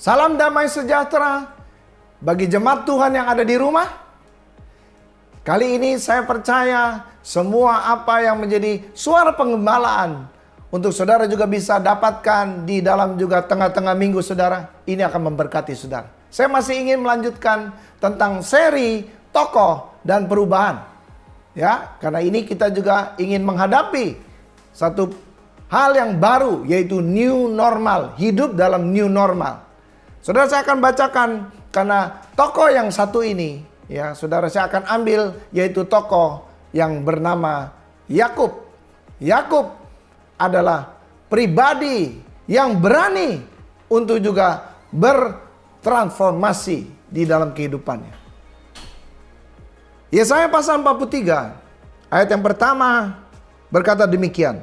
Salam damai sejahtera bagi jemaat Tuhan yang ada di rumah. Kali ini saya percaya semua apa yang menjadi suara penggembalaan untuk saudara juga bisa dapatkan di dalam juga tengah-tengah minggu saudara. Ini akan memberkati saudara. Saya masih ingin melanjutkan tentang seri tokoh dan perubahan. Ya, karena ini kita juga ingin menghadapi satu hal yang baru, yaitu new normal, hidup dalam new normal. Saudara, saya akan bacakan karena tokoh yang satu ini, ya, saudara, saya akan ambil yaitu tokoh yang bernama Yakub. Yakub adalah pribadi yang berani untuk juga bertransformasi di dalam kehidupannya. Yesaya pasal 43 ayat yang pertama berkata demikian.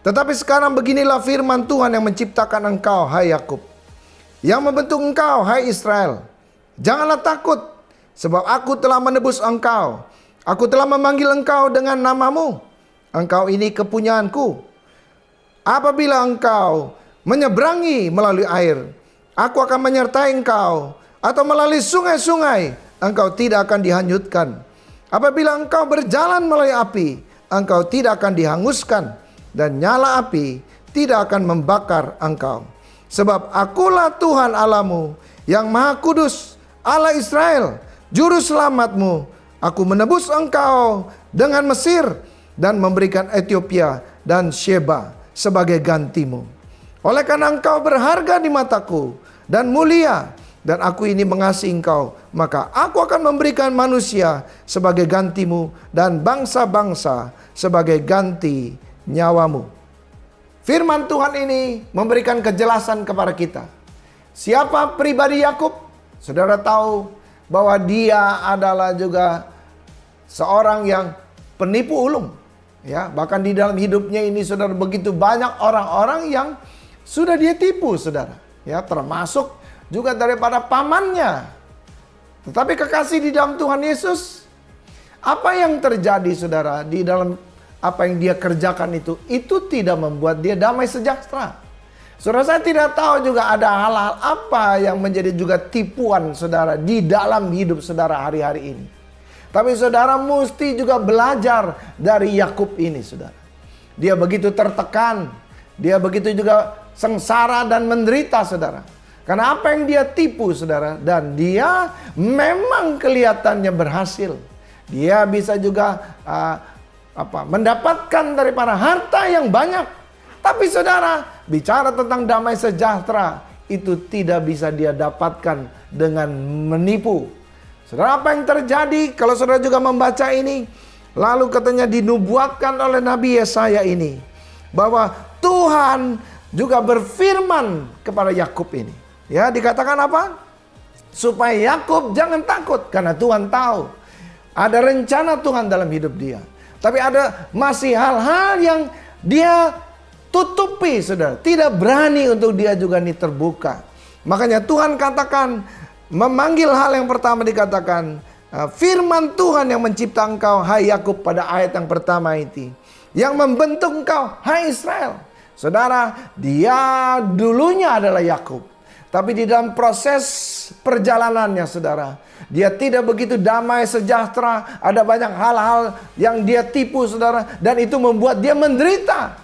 Tetapi sekarang beginilah firman Tuhan yang menciptakan engkau, hai Yakub, yang membentuk engkau, hai Israel. Janganlah takut, sebab aku telah menebus engkau. Aku telah memanggil engkau dengan namamu. Engkau ini kepunyaanku. Apabila engkau menyeberangi melalui air, aku akan menyertai engkau. Atau melalui sungai-sungai, engkau tidak akan dihanyutkan. Apabila engkau berjalan melalui api, engkau tidak akan dihanguskan. Dan nyala api tidak akan membakar engkau. Sebab akulah Tuhan Allahmu yang Maha Kudus, Allah Israel, Juru Selamatmu. Aku menebus engkau dengan Mesir dan memberikan Ethiopia dan Sheba sebagai gantimu. Oleh karena engkau berharga di mataku dan mulia, dan aku ini mengasihi engkau, maka aku akan memberikan manusia sebagai gantimu dan bangsa-bangsa sebagai ganti nyawamu. Firman Tuhan ini memberikan kejelasan kepada kita. Siapa pribadi Yakub? Saudara tahu bahwa dia adalah juga seorang yang penipu ulung. Ya, bahkan di dalam hidupnya ini saudara, begitu banyak orang-orang yang sudah dia tipu saudara. Ya, termasuk juga daripada pamannya. Tetapi kekasih di dalam Tuhan Yesus, apa yang terjadi saudara di dalam apa yang dia kerjakan itu tidak membuat dia damai sejahtera. Saudara, saya tidak tahu juga ada hal-hal apa yang menjadi juga tipuan saudara di dalam hidup saudara hari-hari ini. Tapi saudara mesti juga belajar dari Yakub ini saudara. Dia begitu tertekan, dia begitu juga sengsara dan menderita saudara. Karena apa yang dia tipu saudara, dan dia memang kelihatannya berhasil. Dia bisa juga mendapatkan daripada harta yang banyak. Tapi saudara, bicara tentang damai sejahtera itu tidak bisa dia dapatkan dengan menipu. Saudara, apa yang terjadi kalau saudara juga membaca ini? Lalu katanya dinubuatkan oleh Nabi Yesaya ini bahwa Tuhan juga berfirman kepada Yakub ini. Ya, dikatakan apa? Supaya Yakub jangan takut, karena Tuhan tahu ada rencana Tuhan dalam hidup dia. Tapi ada masih hal-hal yang dia tutupi saudara. Tidak berani untuk dia juga ini terbuka. Makanya Tuhan katakan, memanggil hal yang pertama dikatakan, firman Tuhan yang mencipta engkau, hai Yakub, pada ayat yang pertama itu. Yang membentuk engkau, hai Israel. Saudara, dia dulunya adalah Yakub. Tapi di dalam proses perjalanannya saudara, dia tidak begitu damai sejahtera. Ada banyak hal-hal yang dia tipu saudara, dan itu membuat dia menderita.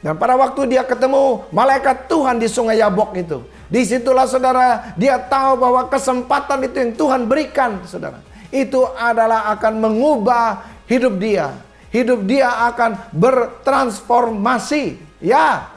Dan pada waktu dia ketemu malaikat Tuhan di sungai Yabok itu, disitulah saudara dia tahu bahwa kesempatan itu yang Tuhan berikan saudara, itu adalah akan mengubah hidup dia. Hidup dia akan bertransformasi. Ya.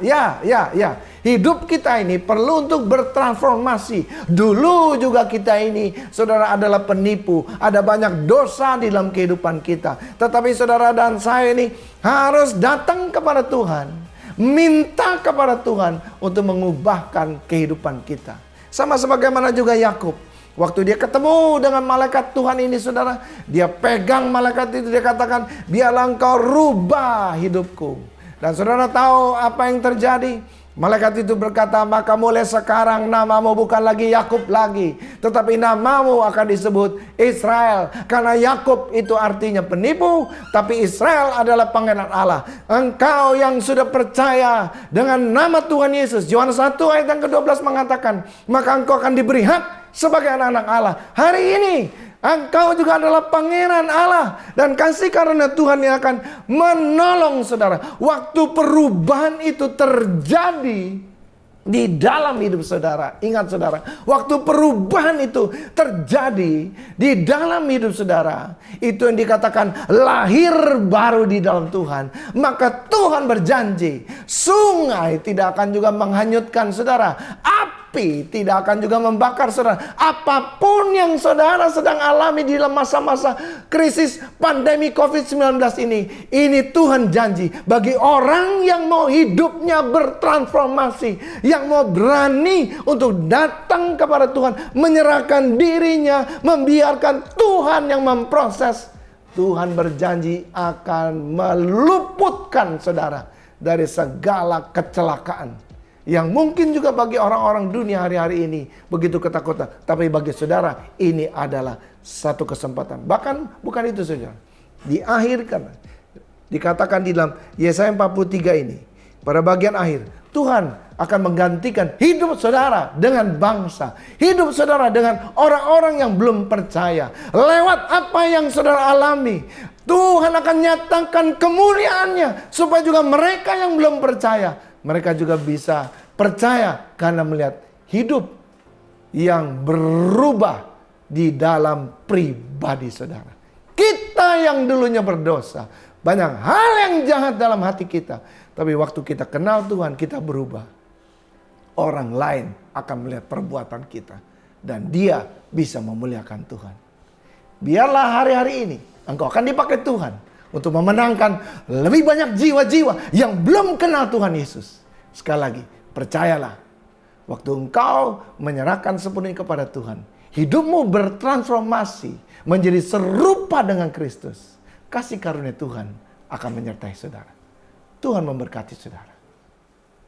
Hidup kita ini perlu untuk bertransformasi. Dulu juga kita ini, saudara, adalah penipu. Ada banyak dosa di dalam kehidupan kita. Tetapi saudara dan saya ini harus datang kepada Tuhan. Minta kepada Tuhan untuk mengubahkan kehidupan kita. Sama sebagaimana juga Yakub. Waktu dia ketemu dengan malaikat Tuhan ini saudara, dia pegang malaikat itu, dia katakan, biarlah engkau rubah hidupku. Dan saudara tahu apa yang terjadi? Malaikat itu berkata, maka mulai sekarang namamu bukan lagi Yakub lagi, tetapi namamu akan disebut Israel. Karena Yakub itu artinya penipu, tapi Israel adalah panggilan Allah. Engkau yang sudah percaya dengan nama Tuhan Yesus, Yohanes 1 ayat yang ke-12 mengatakan, maka engkau akan diberi hak sebagai anak-anak Allah. Hari ini engkau juga adalah pangeran Allah, dan kasih karunia Tuhan yang akan menolong saudara. Waktu perubahan itu terjadi di dalam hidup saudara. Ingat saudara, waktu perubahan itu terjadi di dalam hidup saudara, itu yang dikatakan lahir baru di dalam Tuhan. Maka Tuhan berjanji, sungai tidak akan juga menghanyutkan saudara, api tidak akan juga membakar saudara. Apapun yang saudara sedang alami di dalam masa-masa krisis pandemi COVID-19 ini Tuhan janji bagi orang yang mau hidupnya bertransformasi, yang mau berani untuk datang kepada Tuhan, menyerahkan dirinya, membiarkan Tuhan yang memproses. Tuhan berjanji akan meluputkan saudara dari segala kecelakaan yang mungkin juga bagi orang-orang dunia hari-hari ini begitu ketakutan. Tapi bagi saudara ini adalah satu kesempatan. Bahkan bukan itu saja. Di akhir kan dikatakan di dalam Yesaya 43 ini, pada bagian akhir, Tuhan akan menggantikan hidup saudara dengan bangsa, hidup saudara dengan orang-orang yang belum percaya. Lewat apa yang saudara alami, Tuhan akan nyatakan kemuliaannya supaya juga mereka yang belum percaya, mereka juga bisa percaya karena melihat hidup yang berubah di dalam pribadi saudara. Kita yang dulunya berdosa, banyak hal yang jahat dalam hati kita, tapi waktu kita kenal Tuhan, kita berubah. Orang lain akan melihat perbuatan kita, dan dia bisa memuliakan Tuhan. Biarlah hari-hari ini engkau akan dipakai Tuhan untuk memenangkan lebih banyak jiwa-jiwa yang belum kenal Tuhan Yesus. Sekali lagi, percayalah, waktu engkau menyerahkan sepenuhnya kepada Tuhan, hidupmu bertransformasi menjadi serupa dengan Kristus. Kasih karunia Tuhan akan menyertai saudara. Tuhan memberkati saudara.